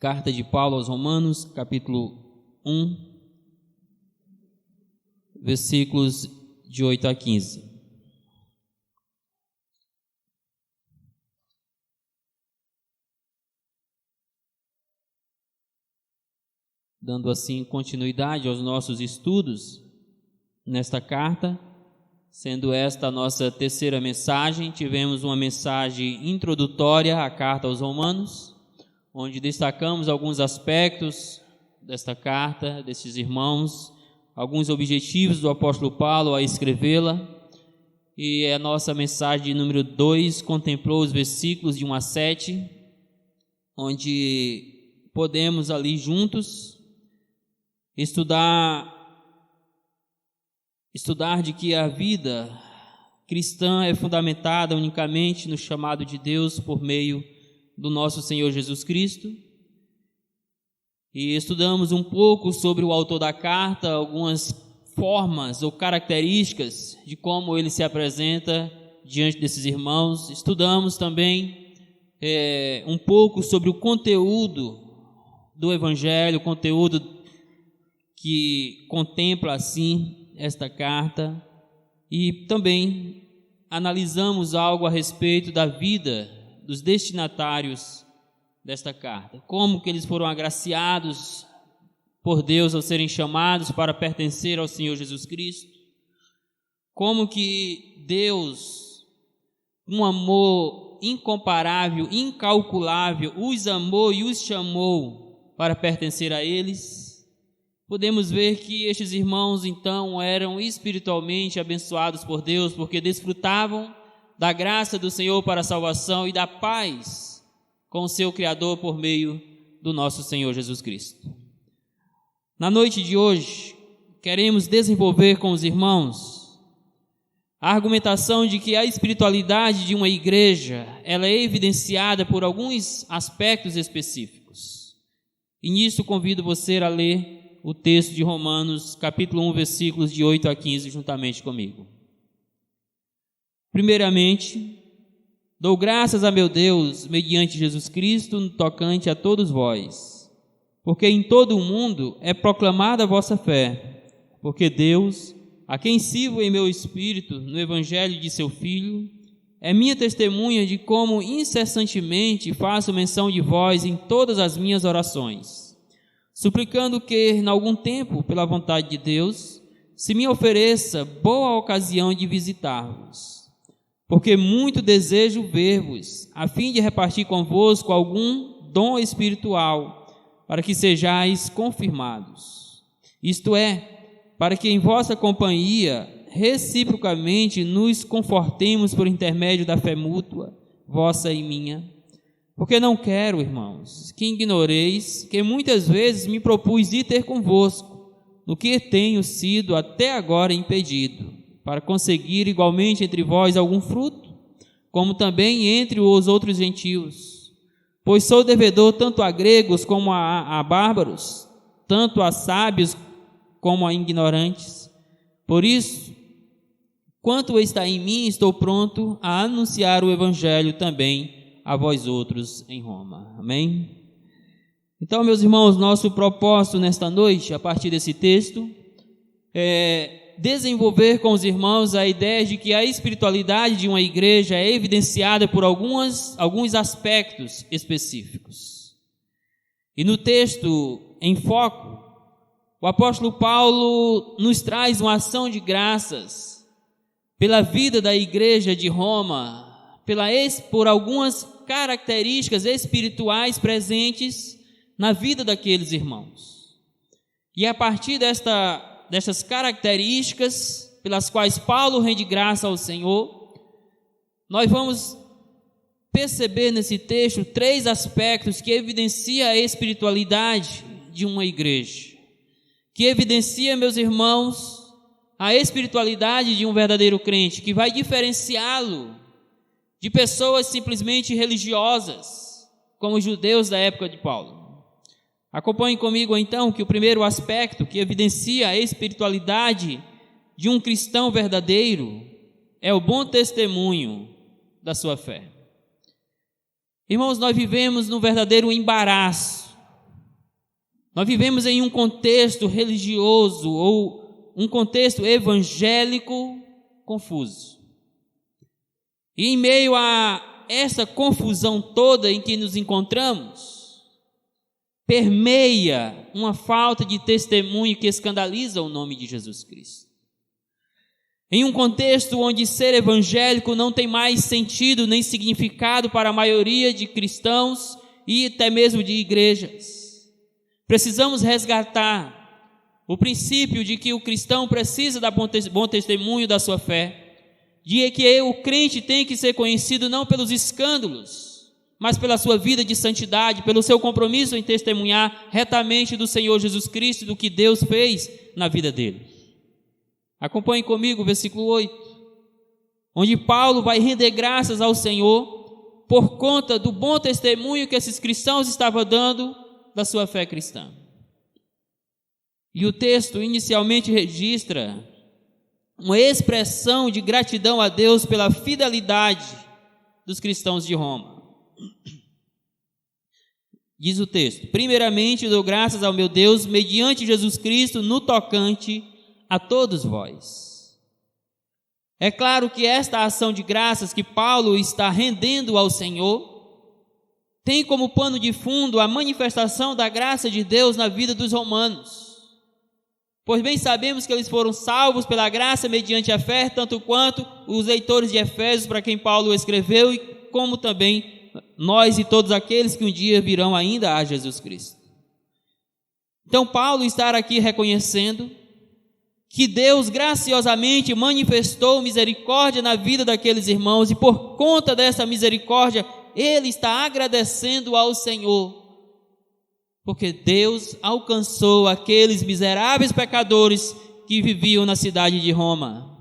Carta de Paulo aos Romanos, capítulo 1, versículos de 8 a 15. Dando assim continuidade aos nossos estudos nesta carta, sendo esta a nossa terceira mensagem, tivemos uma mensagem introdutória à carta aos Romanos, onde destacamos alguns aspectos desta carta, destes irmãos, alguns objetivos do apóstolo Paulo a escrevê-la, e a nossa mensagem de número 2 contemplou os versículos de 1 a 7, onde podemos ali juntos estudar de que a vida cristã é fundamentada unicamente no chamado de Deus por meio do nosso Senhor Jesus Cristo. E estudamos um pouco sobre o autor da carta, algumas formas ou características de como ele se apresenta diante desses irmãos. Estudamos também um pouco sobre o conteúdo do Evangelho, o conteúdo que contempla assim esta carta, e também analisamos algo a respeito da vida dos destinatários desta carta, como que eles foram agraciados por Deus ao serem chamados para pertencer ao Senhor Jesus Cristo, como que Deus, um amor incomparável, incalculável, os amou e os chamou para pertencer a eles. Podemos ver que estes irmãos então eram espiritualmente abençoados por Deus, porque desfrutavam da graça do Senhor para a salvação e da paz com o seu Criador por meio do nosso Senhor Jesus Cristo. Na noite de hoje, queremos desenvolver com os irmãos a argumentação de que a espiritualidade de uma igreja, ela é evidenciada por alguns aspectos específicos. E nisso convido você a ler o texto de Romanos, capítulo 1, versículos de 8 a 15, juntamente comigo. Primeiramente, dou graças a meu Deus, mediante Jesus Cristo, no tocante a todos vós, porque em todo o mundo é proclamada a vossa fé, porque Deus, a quem sirvo em meu espírito no evangelho de seu Filho, é minha testemunha de como incessantemente faço menção de vós em todas as minhas orações, suplicando que, em algum tempo, pela vontade de Deus, se me ofereça boa ocasião de visitar-vos, porque muito desejo ver-vos, a fim de repartir convosco algum dom espiritual, para que sejais confirmados. Isto é, para que em vossa companhia, reciprocamente, nos confortemos por intermédio da fé mútua, vossa e minha. Porque não quero, irmãos, que ignoreis que muitas vezes me propus ir ter convosco, no que tenho sido até agora impedido, para conseguir igualmente entre vós algum fruto, como também entre os outros gentios. Pois sou devedor tanto a gregos como a bárbaros, tanto a sábios como a ignorantes. Por isso, quanto está em mim, estou pronto a anunciar o evangelho também a vós outros em Roma. Amém? Então, meus irmãos, nosso propósito nesta noite, a partir desse texto, é desenvolver com os irmãos a ideia de que a espiritualidade de uma igreja é evidenciada por alguns aspectos específicos. E no texto em foco, o apóstolo Paulo nos traz uma ação de graças pela vida da igreja de Roma, por algumas características espirituais presentes na vida daqueles irmãos. E a partir destas características pelas quais Paulo rende graça ao Senhor, nós vamos perceber nesse texto 3 aspectos que evidenciam a espiritualidade de uma igreja, que evidencia, meus irmãos, a espiritualidade de um verdadeiro crente, que vai diferenciá-lo de pessoas simplesmente religiosas, como os judeus da época de Paulo. Acompanhe comigo então que o primeiro aspecto que evidencia a espiritualidade de um cristão verdadeiro é o bom testemunho da sua fé. Irmãos, nós vivemos num verdadeiro embaraço Nós vivemos em um contexto religioso ou um contexto evangélico confuso. E em meio a essa confusão toda em que nos encontramos, permeia uma falta de testemunho que escandaliza o nome de Jesus Cristo. Em um contexto onde ser evangélico não tem mais sentido nem significado para a maioria de cristãos e até mesmo de igrejas, precisamos resgatar o princípio de que o cristão precisa dar bom testemunho da sua fé, de que o crente tem que ser conhecido não pelos escândalos, mas pela sua vida de santidade, pelo seu compromisso em testemunhar retamente do Senhor Jesus Cristo, do que Deus fez na vida dele. Acompanhe comigo o versículo 8, onde Paulo vai render graças ao Senhor por conta do bom testemunho que esses cristãos estavam dando da sua fé cristã. E o texto inicialmente registra uma expressão de gratidão a Deus pela fidelidade dos cristãos de Roma. Diz o texto: primeiramente dou graças ao meu Deus mediante Jesus Cristo no tocante a todos vós. É claro que esta ação de graças que Paulo está rendendo ao Senhor tem como pano de fundo a manifestação da graça de Deus na vida dos romanos. Pois bem sabemos que eles foram salvos pela graça mediante a fé, tanto quanto os leitores de Efésios, para quem Paulo escreveu, e como também nós e todos aqueles que um dia virão ainda a Jesus Cristo. Então Paulo está aqui reconhecendo que Deus graciosamente manifestou misericórdia na vida daqueles irmãos, e por conta dessa misericórdia, ele está agradecendo ao Senhor, porque Deus alcançou aqueles miseráveis pecadores que viviam na cidade de Roma.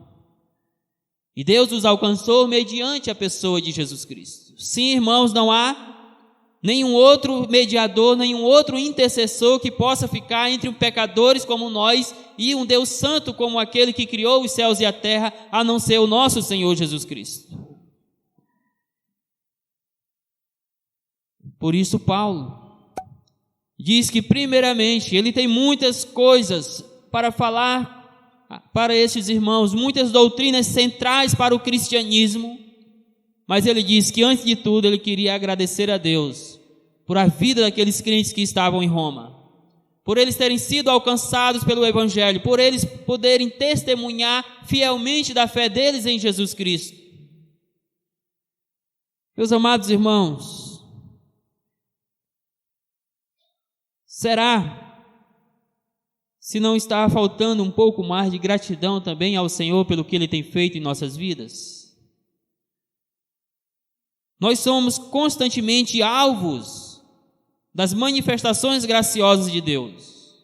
E Deus os alcançou mediante a pessoa de Jesus Cristo. Sim, irmãos, não há nenhum outro mediador, nenhum outro intercessor que possa ficar entre pecadores como nós e um Deus santo como aquele que criou os céus e a terra, a não ser o nosso Senhor Jesus Cristo. Por isso Paulo diz que primeiramente ele tem muitas coisas para falar para estes irmãos, muitas doutrinas centrais para o cristianismo, mas ele diz que antes de tudo ele queria agradecer a Deus por a vida daqueles crentes que estavam em Roma, por eles terem sido alcançados pelo Evangelho, por eles poderem testemunhar fielmente da fé deles em Jesus Cristo. Meus amados irmãos, será se não está faltando um pouco mais de gratidão também ao Senhor pelo que Ele tem feito em nossas vidas? Nós somos constantemente alvos das manifestações graciosas de Deus,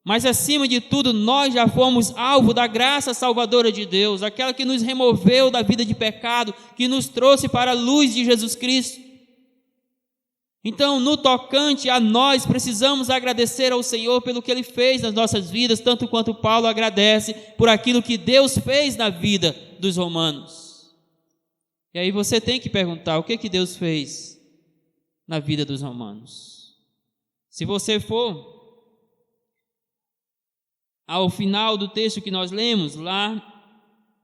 mas acima de tudo nós já fomos alvo da graça salvadora de Deus, aquela que nos removeu da vida de pecado, que nos trouxe para a luz de Jesus Cristo. Então, no tocante a nós, precisamos agradecer ao Senhor pelo que Ele fez nas nossas vidas, tanto quanto Paulo agradece por aquilo que Deus fez na vida dos romanos. E aí você tem que perguntar, o que Deus fez na vida dos romanos? Se você for ao final do texto que nós lemos, lá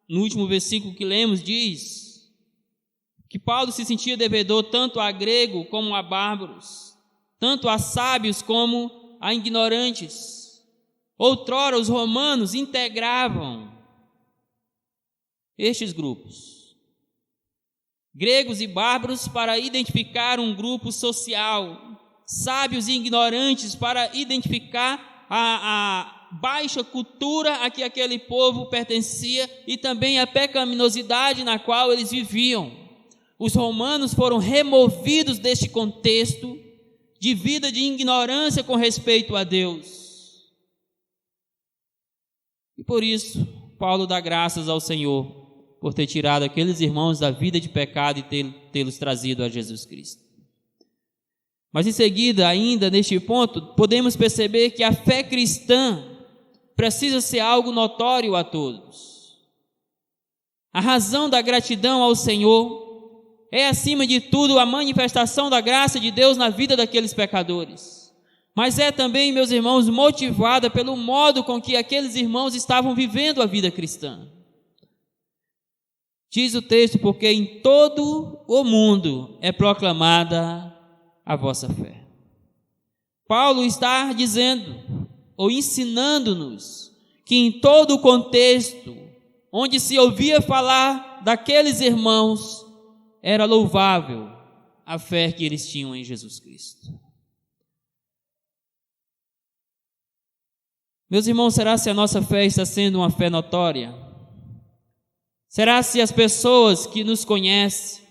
no último versículo que lemos, diz que Paulo se sentia devedor tanto a grego como a bárbaros, tanto a sábios como a ignorantes. Outrora os romanos integravam estes grupos, gregos e bárbaros, para identificar um grupo social, sábios e ignorantes para identificar a baixa cultura a que aquele povo pertencia e também a pecaminosidade na qual eles viviam. Os romanos foram removidos deste contexto de vida de ignorância com respeito a Deus. E por isso, Paulo dá graças ao Senhor por ter tirado aqueles irmãos da vida de pecado e tê-los trazido a Jesus Cristo. Mas em seguida, ainda neste ponto, podemos perceber que a fé cristã precisa ser algo notório a todos. A razão da gratidão ao Senhor é, acima de tudo, a manifestação da graça de Deus na vida daqueles pecadores. mas é também, meus irmãos, motivada pelo modo com que aqueles irmãos estavam vivendo a vida cristã. Diz o texto: porque em todo o mundo é proclamada a vossa fé. Paulo está dizendo, ou ensinando-nos, que em todo o contexto onde se ouvia falar daqueles irmãos, era louvável a fé que eles tinham em Jesus Cristo. Meus irmãos, será se a nossa fé está sendo uma fé notória? Será se as pessoas que nos conhecem,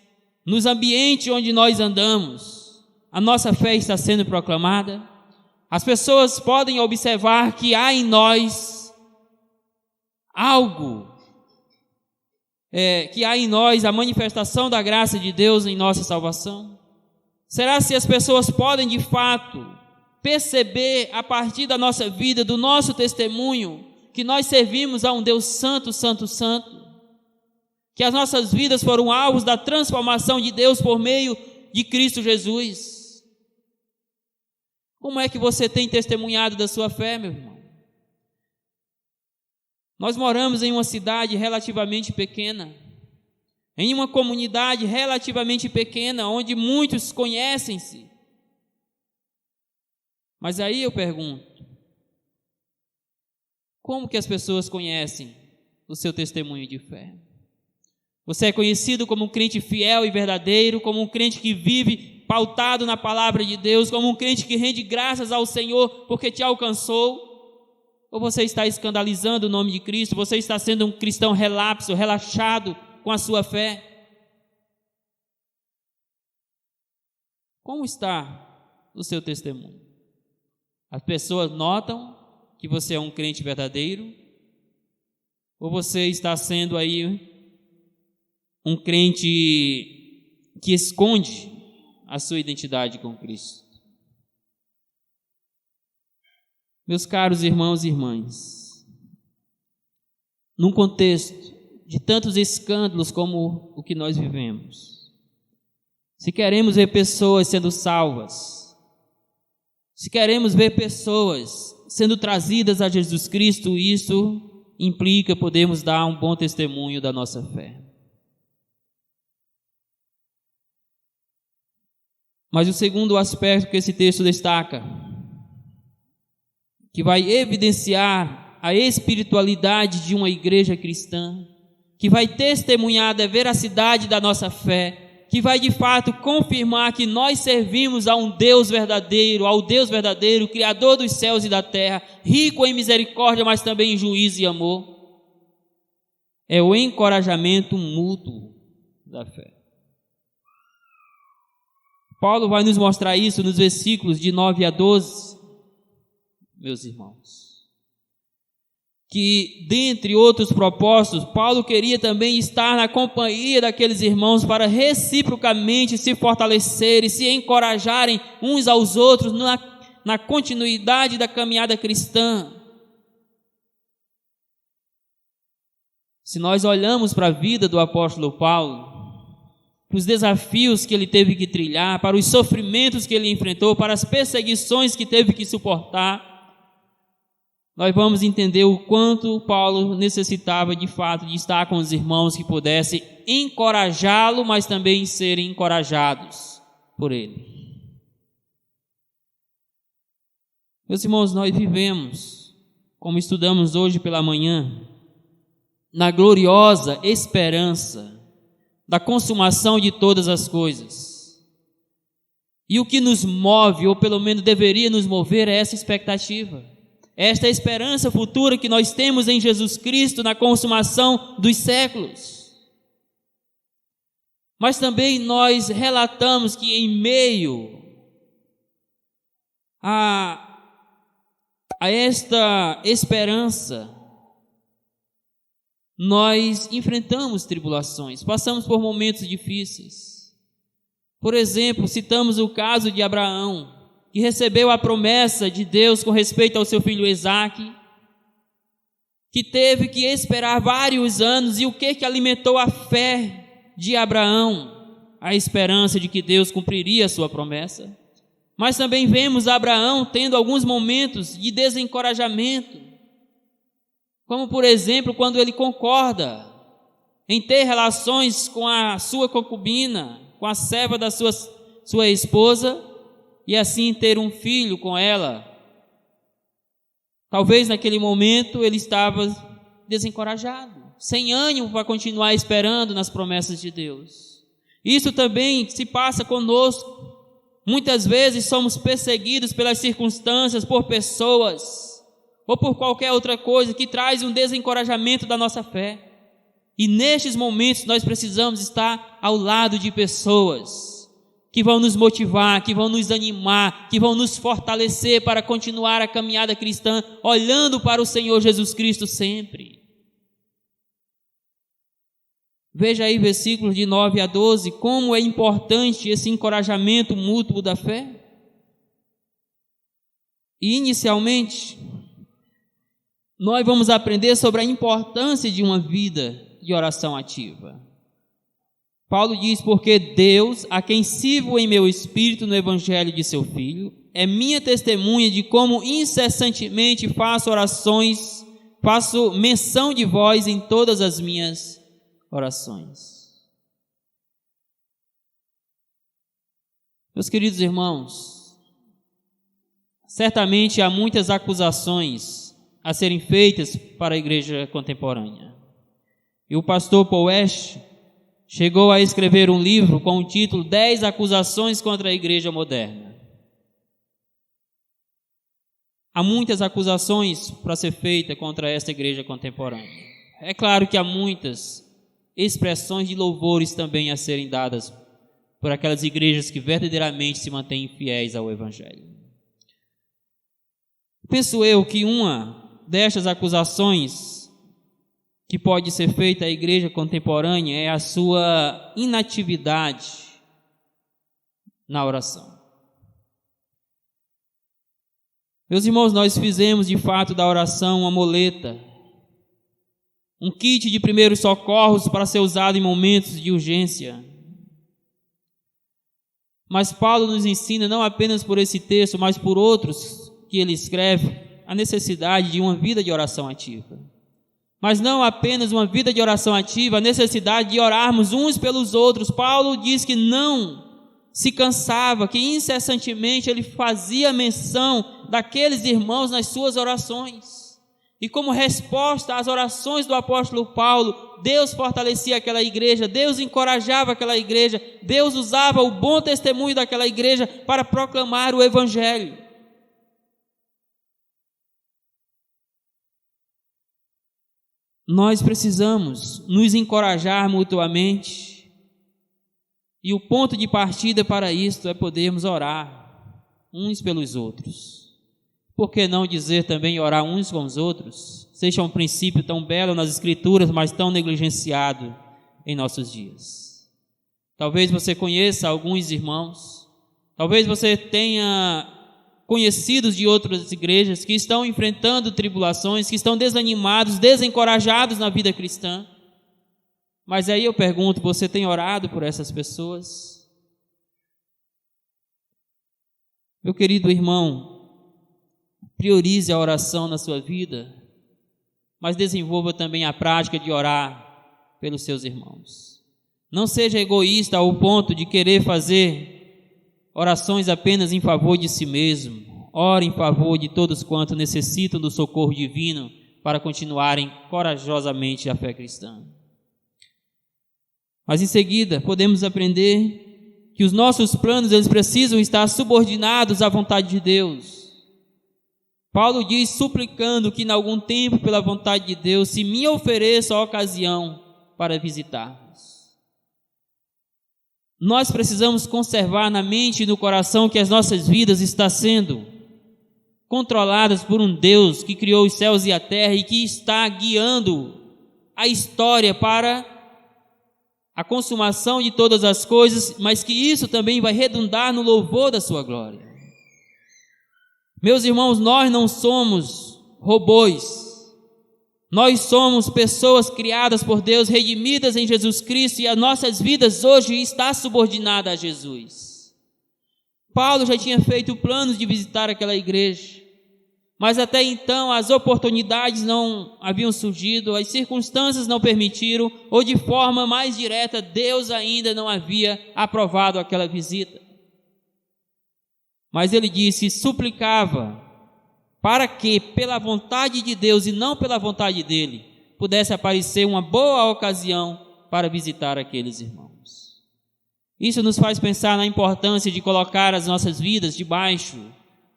nos ambientes onde nós andamos, a nossa fé está sendo proclamada? As pessoas podem observar que há em nós algo, que há em nós a manifestação da graça de Deus em nossa salvação? Será se as pessoas podem de fato perceber a partir da nossa vida, do nosso testemunho, que nós servimos a um Deus santo, santo, santo, que as nossas vidas foram alvos da transformação de Deus por meio de Cristo Jesus? Como é que você tem testemunhado da sua fé, meu irmão? Nós moramos em uma cidade relativamente pequena, em uma comunidade relativamente pequena, onde muitos conhecem-se. Mas aí eu pergunto, como que as pessoas conhecem o seu testemunho de fé? Você é conhecido como um crente fiel e verdadeiro, como um crente que vive pautado na palavra de Deus, como um crente que rende graças ao Senhor porque te alcançou? Ou você está escandalizando o nome de Cristo? Você está sendo um cristão relapso, relaxado com a sua fé? Como está o seu testemunho? As pessoas notam que você é um crente verdadeiro? Ou você está sendo aí um crente que esconde a sua identidade com Cristo? Meus caros irmãos e irmãs, num contexto de tantos escândalos como o que nós vivemos, se queremos ver pessoas sendo salvas, se queremos ver pessoas sendo trazidas a Jesus Cristo, isso implica podermos dar um bom testemunho da nossa fé. Mas o segundo aspecto que esse texto destaca, que vai evidenciar a espiritualidade de uma igreja cristã, que vai testemunhar da veracidade da nossa fé, que vai de fato confirmar que nós servimos a um Deus verdadeiro, ao Deus verdadeiro, Criador dos céus e da terra, rico em misericórdia, mas também em juízo e amor, é o encorajamento mútuo da fé. Paulo vai nos mostrar isso nos versículos de 9 a 12, meus irmãos, que dentre outros propósitos, Paulo queria também estar na companhia daqueles irmãos para reciprocamente se fortalecerem, se encorajarem uns aos outros na continuidade da caminhada cristã. Se nós olhamos para a vida do apóstolo Paulo, para os desafios que ele teve que trilhar, para os sofrimentos que ele enfrentou, para as perseguições que teve que suportar, nós vamos entender o quanto Paulo necessitava de fato de estar com os irmãos que pudessem encorajá-lo, mas também serem encorajados por ele. Meus irmãos, nós vivemos, como estudamos hoje pela manhã, na gloriosa esperança da consumação de todas as coisas. E o que nos move, ou pelo menos deveria nos mover, é essa expectativa. Esta esperança futura que nós temos em Jesus Cristo na consumação dos séculos. Mas também nós relatamos que em meio a esta esperança, nós enfrentamos tribulações, passamos por momentos difíceis. Por exemplo, citamos o caso de Abraão, que recebeu a promessa de Deus com respeito ao seu filho Isaque, que teve que esperar vários anos, e o que alimentou a fé de Abraão? A esperança de que Deus cumpriria a sua promessa. Mas também vemos Abraão tendo alguns momentos de desencorajamento, como por exemplo quando ele concorda em ter relações com a sua concubina, com a serva da sua esposa, e assim ter um filho com ela. Talvez naquele momento ele estava desencorajado, sem ânimo para continuar esperando nas promessas de Deus. Isso também se passa conosco. Muitas vezes somos perseguidos pelas circunstâncias, por pessoas, ou por qualquer outra coisa que traz um desencorajamento da nossa fé. E nestes momentos nós precisamos estar ao lado de pessoas que vão nos motivar, que vão nos animar, que vão nos fortalecer para continuar a caminhada cristã, olhando para o Senhor Jesus Cristo sempre. Veja aí versículos de 9 a 12, como é importante esse encorajamento mútuo da fé. E inicialmente, nós vamos aprender sobre a importância de uma vida de oração ativa. Paulo diz: porque Deus, a quem sirvo em meu espírito no evangelho de seu Filho, é minha testemunha de como incessantemente faço orações, faço menção de vós em todas as minhas orações. Meus queridos irmãos, certamente há muitas acusações a serem feitas para a igreja contemporânea. E o pastor Paul West chegou a escrever um livro com o título 10 acusações contra a igreja moderna. Há muitas acusações para ser feitas contra esta igreja contemporânea. É claro que há muitas expressões de louvores também a serem dadas por aquelas igrejas que verdadeiramente se mantêm fiéis ao evangelho. Penso eu que uma destas acusações que pode ser feita à igreja contemporânea é a sua inatividade na oração. Meus irmãos, nós fizemos de fato da oração uma muleta, um kit de primeiros socorros para ser usado em momentos de urgência. Mas Paulo nos ensina, não apenas por esse texto, mas por outros que ele escreve, a necessidade de uma vida de oração ativa. Mas não apenas uma vida de oração ativa, a necessidade de orarmos uns pelos outros. Paulo diz que não se cansava, que incessantemente ele fazia menção daqueles irmãos nas suas orações. E como resposta às orações do apóstolo Paulo, Deus fortalecia aquela igreja, Deus encorajava aquela igreja, Deus usava o bom testemunho daquela igreja para proclamar o evangelho. Nós precisamos nos encorajar mutuamente, e o ponto de partida para isto é podermos orar uns pelos outros. Por que não dizer também orar uns com os outros? Seja um princípio tão belo nas Escrituras, mas tão negligenciado em nossos dias. Talvez você conheça alguns irmãos, talvez você tenha conhecidos de outras igrejas que estão enfrentando tribulações, que estão desanimados, desencorajados na vida cristã. Mas aí eu pergunto, você tem orado por essas pessoas? Meu querido irmão, priorize a oração na sua vida, mas desenvolva também a prática de orar pelos seus irmãos. Não seja egoísta ao ponto de querer fazer orações apenas em favor de si mesmo. Ore em favor de todos quantos necessitam do socorro divino para continuarem corajosamente a fé cristã. Mas em seguida podemos aprender que os nossos planos eles precisam estar subordinados à vontade de Deus. Paulo diz, suplicando que em algum tempo, pela vontade de Deus, se me ofereça a ocasião para visitar-vos. Nós precisamos conservar na mente e no coração que as nossas vidas estão sendo controladas por um Deus que criou os céus e a terra e que está guiando a história para a consumação de todas as coisas, mas que isso também vai redundar no louvor da sua glória. Meus irmãos, nós não somos robôs. Nós somos pessoas criadas por Deus, redimidas em Jesus Cristo, e as nossas vidas hoje estão subordinadas a Jesus. Paulo já tinha feito planos de visitar aquela igreja, mas até então as oportunidades não haviam surgido, as circunstâncias não permitiram, ou de forma mais direta, Deus ainda não havia aprovado aquela visita. Mas ele disse, suplicava, para que, pela vontade de Deus e não pela vontade dele, pudesse aparecer uma boa ocasião para visitar aqueles irmãos. Isso nos faz pensar na importância de colocar as nossas vidas debaixo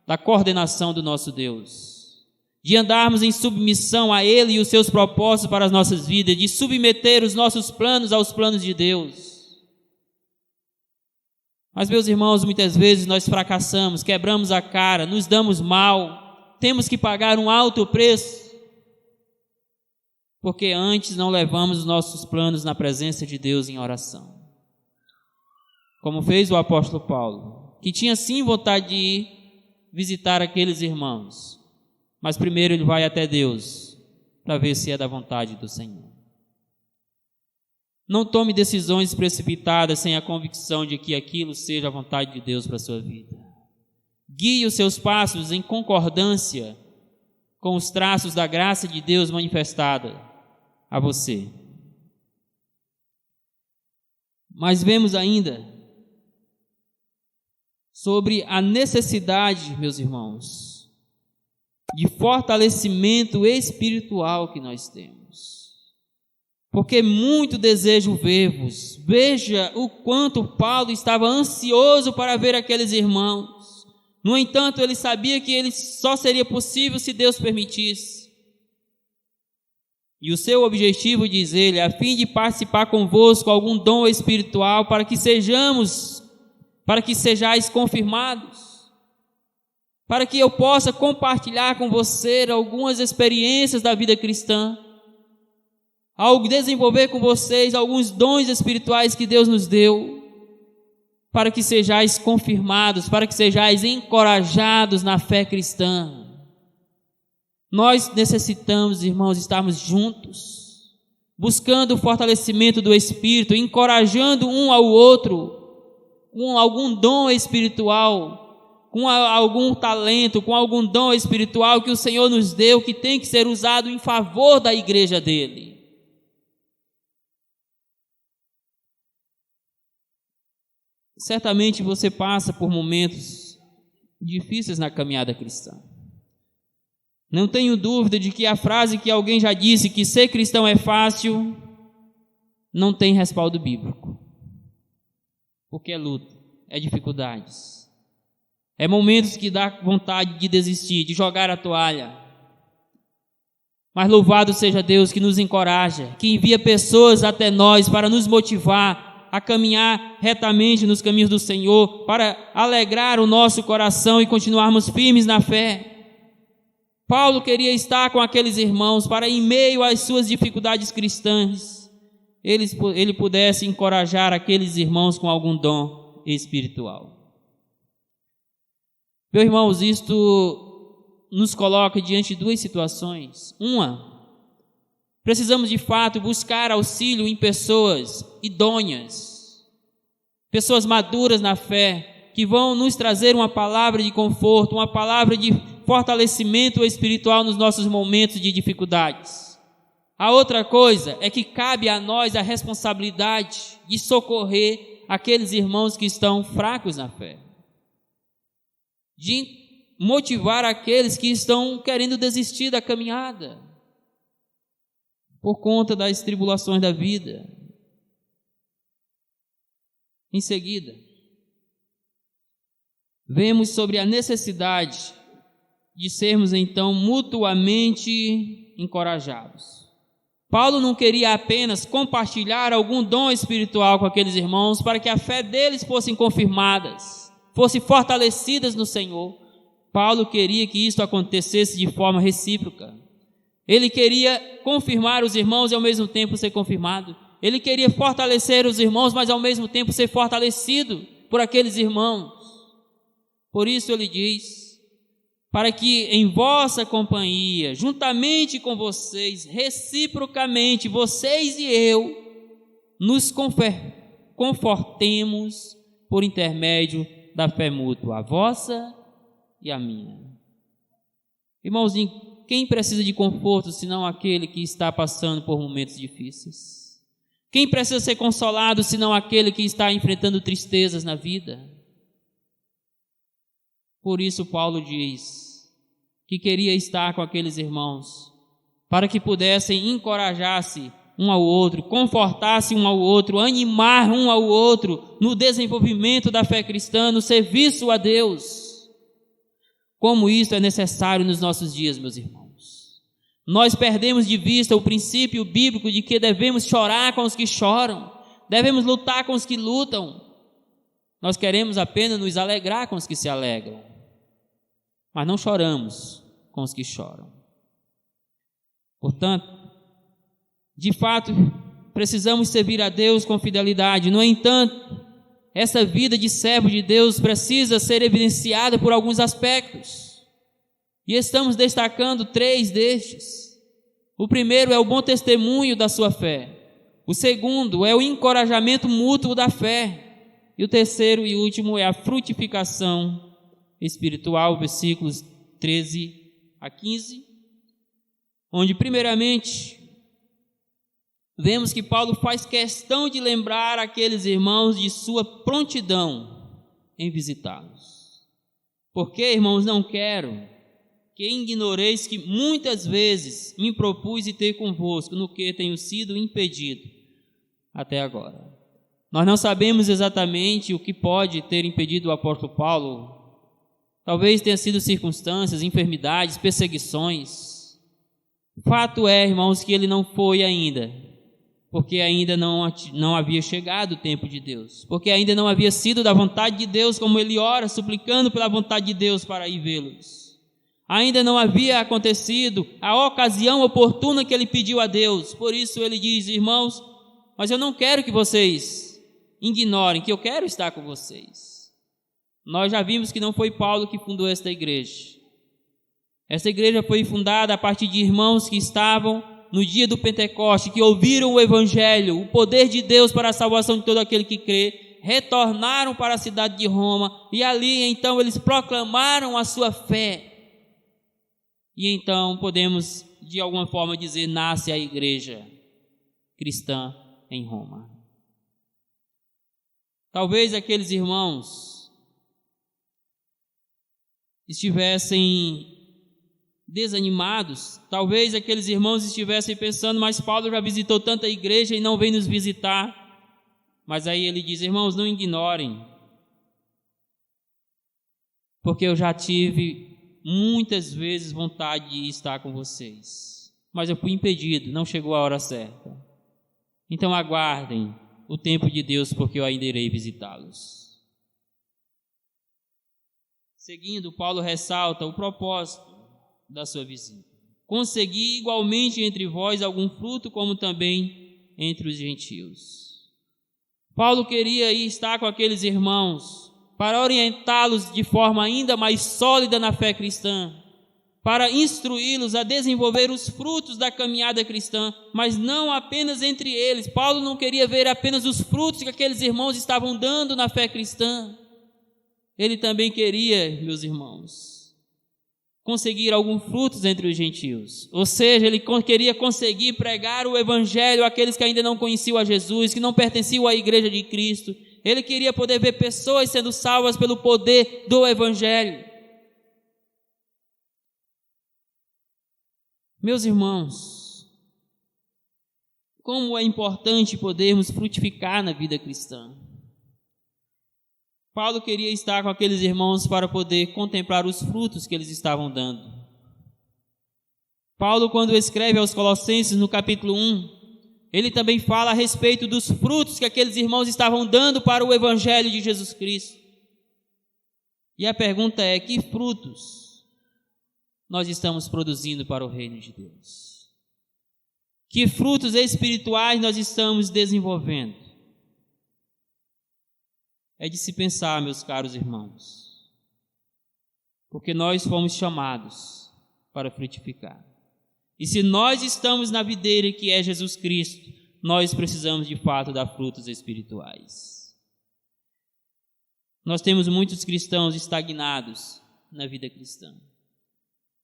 da coordenação do nosso Deus, de andarmos em submissão a Ele e os seus propósitos para as nossas vidas, de submeter os nossos planos aos planos de Deus. Mas, meus irmãos, muitas vezes nós fracassamos, quebramos a cara, nos damos mal, temos que pagar um alto preço, porque antes não levamos os nossos planos na presença de Deus em oração. Como fez o apóstolo Paulo, que tinha sim vontade de ir visitar aqueles irmãos, mas primeiro ele vai até Deus, para ver se é da vontade do Senhor. Não tome decisões precipitadas sem a convicção de que aquilo seja a vontade de Deus para a sua vida. Guie os seus passos em concordância com os traços da graça de Deus manifestada a você. Mas vemos ainda sobre a necessidade, meus irmãos, de fortalecimento espiritual que nós temos. Porque muito desejo ver-vos. Veja o quanto Paulo estava ansioso para ver aqueles irmãos. No entanto, ele sabia que ele só seria possível se Deus permitisse. E o seu objetivo, diz ele, a fim de participar convosco algum dom espiritual, para que sejais confirmados, para que eu possa compartilhar com você algumas experiências da vida cristã, desenvolver com vocês alguns dons espirituais que Deus nos deu, para que sejais confirmados, para que sejais encorajados na fé cristã. Nós necessitamos, irmãos, estarmos juntos, buscando o fortalecimento do Espírito, encorajando um ao outro, com algum dom espiritual, com algum talento, com algum dom espiritual que o Senhor nos deu, que tem que ser usado em favor da igreja dele. Certamente você passa por momentos difíceis na caminhada cristã. Não tenho dúvida de que a frase que alguém já disse, que ser cristão é fácil, não tem respaldo bíblico. Porque é luta, é dificuldades, é momentos que dá vontade de desistir, de jogar a toalha. Mas louvado seja Deus que nos encoraja, que envia pessoas até nós para nos motivar a caminhar retamente nos caminhos do Senhor, para alegrar o nosso coração e continuarmos firmes na fé. Paulo queria estar com aqueles irmãos para, em meio às suas dificuldades cristãs, ele pudesse encorajar aqueles irmãos com algum dom espiritual. Meus irmãos, isto nos coloca diante de duas situações. Uma, precisamos de fato buscar auxílio em pessoas idôneas, pessoas maduras na fé, que vão nos trazer uma palavra de conforto, uma palavra de fortalecimento espiritual nos nossos momentos de dificuldades. A outra coisa é que cabe a nós a responsabilidade de socorrer aqueles irmãos que estão fracos na fé, de motivar aqueles que estão querendo desistir da caminhada por conta das tribulações da vida. Em seguida, vemos sobre a necessidade de sermos então mutuamente encorajados. Paulo não queria apenas compartilhar algum dom espiritual com aqueles irmãos para que a fé deles fossem confirmadas, fossem fortalecidas no Senhor. Paulo queria que isso acontecesse de forma recíproca. Ele queria confirmar os irmãos e ao mesmo tempo ser confirmado. Ele queria fortalecer os irmãos, mas ao mesmo tempo ser fortalecido por aqueles irmãos. Por isso ele diz, para que em vossa companhia, juntamente com vocês, reciprocamente, vocês e eu, nos confortemos por intermédio da fé mútua, a vossa e a minha. Irmãozinho, quem precisa de conforto senão aquele que está passando por momentos difíceis? Quem precisa ser consolado senão aquele que está enfrentando tristezas na vida? Por isso Paulo diz que queria estar com aqueles irmãos, para que pudessem encorajar-se um ao outro, confortar-se um ao outro, animar um ao outro no desenvolvimento da fé cristã, no serviço a Deus. Como isso é necessário nos nossos dias, meus irmãos. Nós perdemos de vista o princípio bíblico de que devemos chorar com os que choram, devemos lutar com os que lutam. Nós queremos apenas nos alegrar com os que se alegram, mas não choramos com os que choram. Portanto, de fato, precisamos servir a Deus com fidelidade. No entanto, essa vida de servo de Deus precisa ser evidenciada por alguns aspectos. E estamos destacando 3 destes. O primeiro é o bom testemunho da sua fé. O segundo é o encorajamento mútuo da fé. E o terceiro e último é a frutificação espiritual, versículos 13 a 15, onde primeiramente vemos que Paulo faz questão de lembrar aqueles irmãos de sua prontidão em visitá-los. Porque, irmãos, não quero que ignoreis que muitas vezes me propus ir ter convosco, no que tenho sido impedido até agora. Nós não sabemos exatamente o que pode ter impedido o apóstolo Paulo. Talvez tenha sido circunstâncias, enfermidades, perseguições. Fato é, irmãos, que ele não foi ainda, porque ainda não havia chegado o tempo de Deus, porque ainda não havia sido da vontade de Deus, como ele ora, suplicando pela vontade de Deus para ir vê-los. Ainda não havia acontecido a ocasião oportuna que ele pediu a Deus. Por isso ele diz: irmãos, mas eu não quero que vocês ignorem que eu quero estar com vocês. Nós já vimos que não foi Paulo que fundou esta igreja. Esta igreja foi fundada a partir de irmãos que estavam no dia do Pentecoste, que ouviram o Evangelho, o poder de Deus para a salvação de todo aquele que crê, retornaram para a cidade de Roma, e ali então eles proclamaram a sua fé. E então podemos de alguma forma dizer, nasce a igreja cristã em Roma. Talvez aqueles irmãos estivessem desanimados, talvez aqueles irmãos estivessem pensando, mas Paulo já visitou tanta igreja e não vem nos visitar. Mas aí ele diz: irmãos, não ignorem, porque eu já tive muitas vezes vontade de estar com vocês, mas eu fui impedido, não chegou a hora certa. Então aguardem o tempo de Deus, porque eu ainda irei visitá-los. Seguindo, Paulo ressalta o propósito da sua visita: conseguir igualmente entre vós algum fruto, como também entre os gentios. Paulo queria estar com aqueles irmãos para orientá-los de forma ainda mais sólida na fé cristã, para instruí-los a desenvolver os frutos da caminhada cristã, mas não apenas entre eles. Paulo não queria ver apenas os frutos que aqueles irmãos estavam dando na fé cristã. Ele também queria, meus irmãos, conseguir alguns frutos entre os gentios. Ou seja, ele queria conseguir pregar o evangelho àqueles que ainda não conheciam a Jesus, que não pertenciam à igreja de Cristo. Ele queria poder ver pessoas sendo salvas pelo poder do evangelho. Meus irmãos, como é importante podermos frutificar na vida cristã. Paulo queria estar com aqueles irmãos para poder contemplar os frutos que eles estavam dando. Paulo, quando escreve aos Colossenses no capítulo 1, ele também fala a respeito dos frutos que aqueles irmãos estavam dando para o evangelho de Jesus Cristo. E a pergunta é: que frutos nós estamos produzindo para o reino de Deus? Que frutos espirituais nós estamos desenvolvendo? É de se pensar, meus caros irmãos, porque nós fomos chamados para frutificar. E se nós estamos na videira que é Jesus Cristo, nós precisamos de fato dar frutos espirituais. nós temos muitos cristãos estagnados na vida cristã,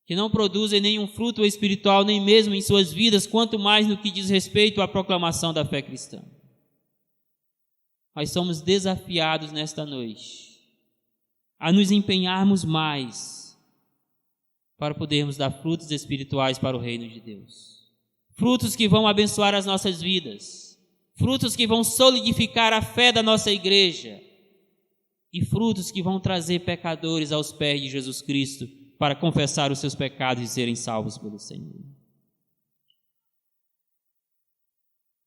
que não produzem nenhum fruto espiritual, nem mesmo em suas vidas, quanto mais no que diz respeito à proclamação da fé cristã. Nós somos desafiados nesta noite a nos empenharmos mais para podermos dar frutos espirituais para o reino de Deus. Frutos que vão abençoar as nossas vidas, frutos que vão solidificar a fé da nossa igreja e frutos que vão trazer pecadores aos pés de Jesus Cristo para confessar os seus pecados e serem salvos pelo Senhor.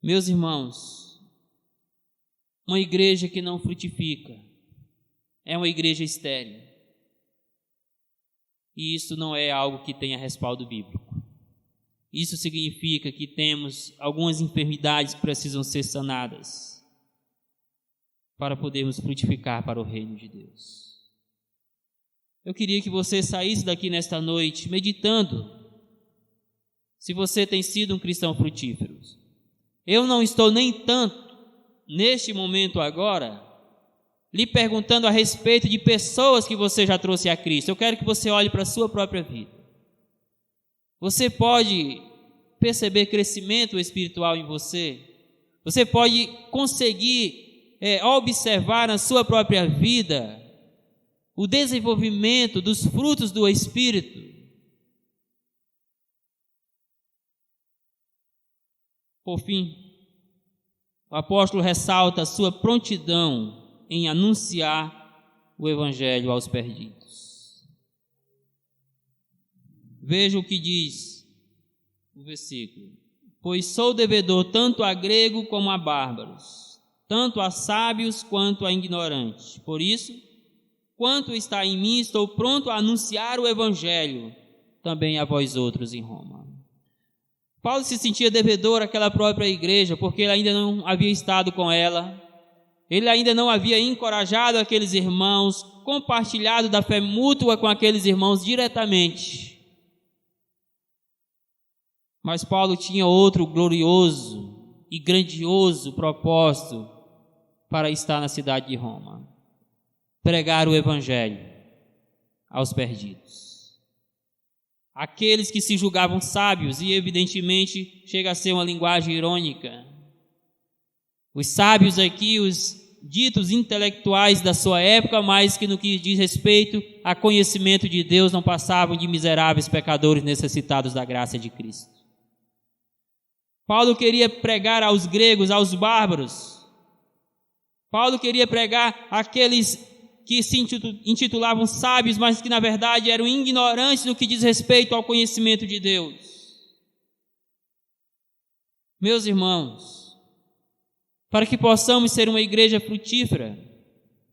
Meus irmãos, uma igreja que não frutifica é uma igreja estéril. E isso não é algo que tenha respaldo bíblico. Isso significa que temos algumas enfermidades que precisam ser sanadas para podermos frutificar para o reino de Deus. Eu queria que você saísse daqui nesta noite meditando se você tem sido um cristão frutífero. Eu não estou nem tanto, neste momento agora, lhe perguntando a respeito de pessoas que você já trouxe a Cristo. Eu quero que você olhe para a sua própria vida. Você pode perceber crescimento espiritual em você? Você pode conseguir observar na sua própria vida o desenvolvimento dos frutos do Espírito? Por fim, o apóstolo ressalta a sua prontidão em anunciar o Evangelho aos perdidos. Veja o que diz o versículo: pois sou devedor tanto a grego como a bárbaros, tanto a sábios quanto a ignorantes. Por isso, quanto está em mim, estou pronto a anunciar o Evangelho também a vós outros em Roma. Paulo se sentia devedor àquela própria igreja, porque ele ainda não havia estado com ela, ele ainda não havia encorajado aqueles irmãos, compartilhado da fé mútua com aqueles irmãos diretamente. Mas Paulo tinha outro glorioso e grandioso propósito para estar na cidade de Roma: pregar o Evangelho aos perdidos. Aqueles que se julgavam sábios, e evidentemente chega a ser uma linguagem irônica. Os sábios aqui, os ditos intelectuais da sua época, mas que no que diz respeito a conhecimento de Deus não passavam de miseráveis pecadores necessitados da graça de Cristo. Paulo queria pregar aos gregos, aos bárbaros. Paulo queria pregar àqueles que se intitulavam sábios, mas que na verdade eram ignorantes no que diz respeito ao conhecimento de Deus. Meus irmãos, para que possamos ser uma igreja frutífera,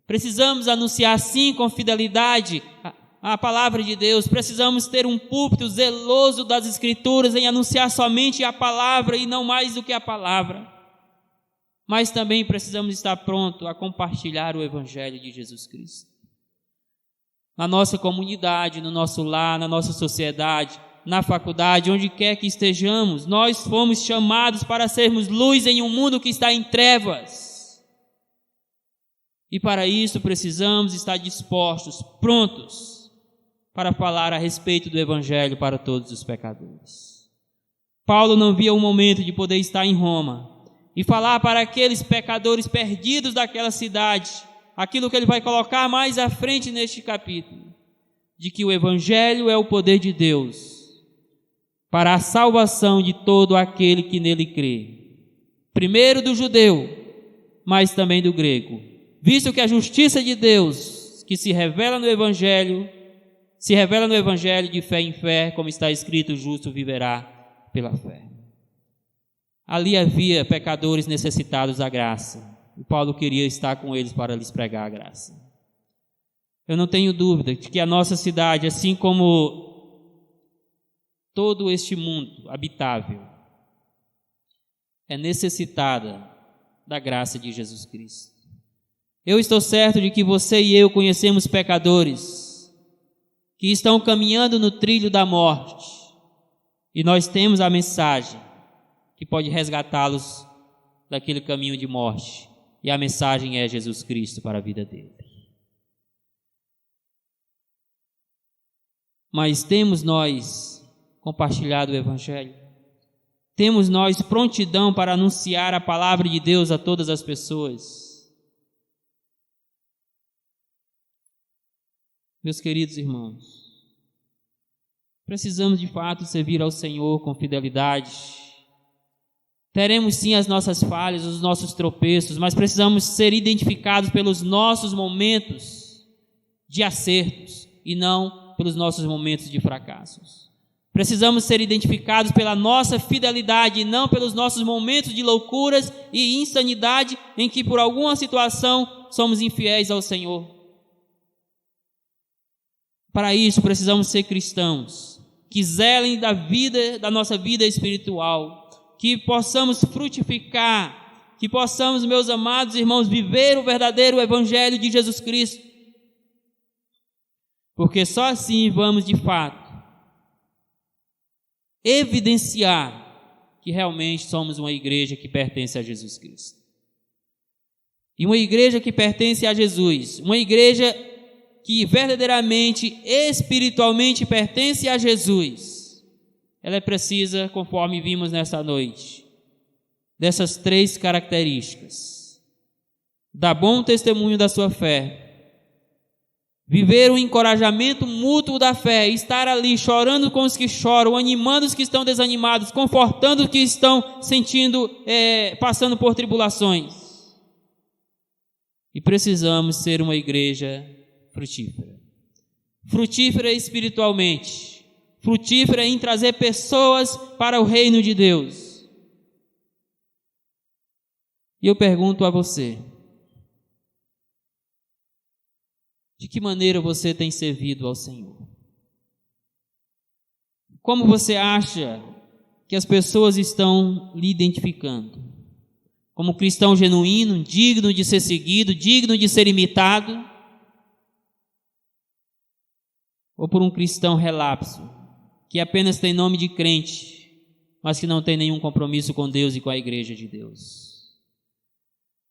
precisamos anunciar sim com fidelidade a palavra de Deus, precisamos ter um púlpito zeloso das Escrituras em anunciar somente a palavra e não mais do que a palavra. Mas também precisamos estar prontos a compartilhar o Evangelho de Jesus Cristo. Na nossa comunidade, no nosso lar, na nossa sociedade, na faculdade, onde quer que estejamos, nós fomos chamados para sermos luz em um mundo que está em trevas. E para isso precisamos estar dispostos, prontos, para falar a respeito do Evangelho para todos os pecadores. Paulo não via o momento de poder estar em Roma e falar para aqueles pecadores perdidos daquela cidade, aquilo que ele vai colocar mais à frente neste capítulo, de que o Evangelho é o poder de Deus para a salvação de todo aquele que nele crê, primeiro do judeu, mas também do grego, visto que a justiça de Deus, que se revela no Evangelho de fé em fé, como está escrito: o justo viverá pela fé. Ali havia pecadores necessitados da graça, e Paulo queria estar com eles para lhes pregar a graça. Eu não tenho dúvida de que a nossa cidade, assim como todo este mundo habitável, é necessitada da graça de Jesus Cristo. Eu estou certo de que você e eu conhecemos pecadores que estão caminhando no trilho da morte, e nós temos a mensagem que pode resgatá-los daquele caminho de morte, e a mensagem é Jesus Cristo para a vida dele. Mas temos nós compartilhado o Evangelho? Temos nós prontidão para anunciar a palavra de Deus a todas as pessoas? Meus queridos irmãos, precisamos de fato servir ao Senhor com fidelidade. Teremos sim as nossas falhas, os nossos tropeços, mas precisamos ser identificados pelos nossos momentos de acertos e não pelos nossos momentos de fracassos. Precisamos ser identificados pela nossa fidelidade e não pelos nossos momentos de loucuras e insanidade em que por alguma situação somos infiéis ao Senhor. Para isso precisamos ser cristãos que zelem da nossa vida espiritual, que possamos frutificar, que possamos, meus amados irmãos, viver o verdadeiro Evangelho de Jesus Cristo. Porque só assim vamos de fato evidenciar que realmente somos uma igreja que pertence a Jesus Cristo. E uma igreja que pertence a Jesus, uma igreja que verdadeiramente, espiritualmente pertence a Jesus, ela precisa, conforme vimos nessa noite, dessas 3 características: dar bom testemunho da sua fé, viver o encorajamento mútuo da fé, estar ali chorando com os que choram, animando os que estão desanimados, confortando os que estão passando por tribulações. E precisamos ser uma igreja frutífera. Frutífera espiritualmente, frutífera em trazer pessoas para o reino de Deus. E eu pergunto a você: de que maneira você tem servido ao Senhor? Como você acha que as pessoas estão lhe identificando? Como cristão genuíno, digno de ser seguido, digno de ser imitado? Ou por um cristão relapso, que apenas tem nome de crente, mas que não tem nenhum compromisso com Deus e com a igreja de Deus?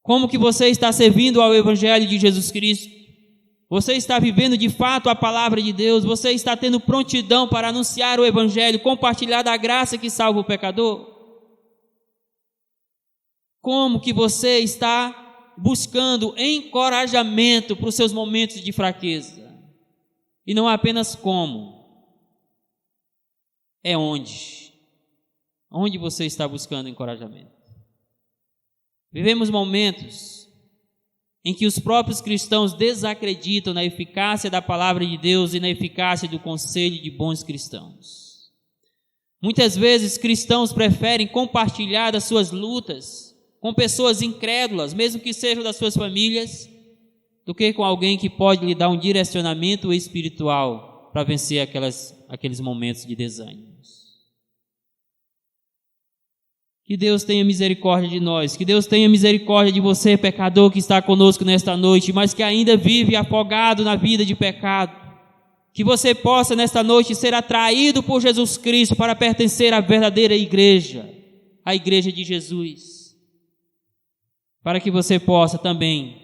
Como que você está servindo ao Evangelho de Jesus Cristo? Você está vivendo de fato a palavra de Deus? Você está tendo prontidão para anunciar o Evangelho, compartilhar da graça que salva o pecador? Como que você está buscando encorajamento para os seus momentos de fraqueza? E não apenas como, é onde. Onde você está buscando encorajamento? Vivemos momentos em que os próprios cristãos desacreditam na eficácia da palavra de Deus e na eficácia do conselho de bons cristãos. Muitas vezes cristãos preferem compartilhar das suas lutas com pessoas incrédulas, mesmo que sejam das suas famílias, do que com alguém que pode lhe dar um direcionamento espiritual para vencer aqueles momentos de desânimos. Que Deus tenha misericórdia de nós, que Deus tenha misericórdia de você, pecador que está conosco nesta noite, mas que ainda vive afogado na vida de pecado. Que você possa nesta noite ser atraído por Jesus Cristo para pertencer à verdadeira igreja, a igreja de Jesus. Para que você possa também,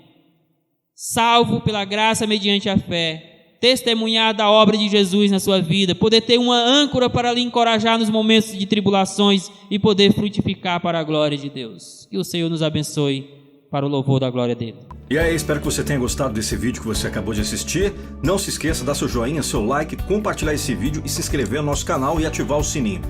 salvo pela graça mediante a fé, testemunhar da obra de Jesus na sua vida, poder ter uma âncora para lhe encorajar nos momentos de tribulações e poder frutificar para a glória de Deus. Que o Senhor nos abençoe para o louvor da glória dele. E aí, espero que você tenha gostado desse vídeo que você acabou de assistir. Não se esqueça de dar seu joinha, seu like, compartilhar esse vídeo e se inscrever no nosso canal e ativar o sininho.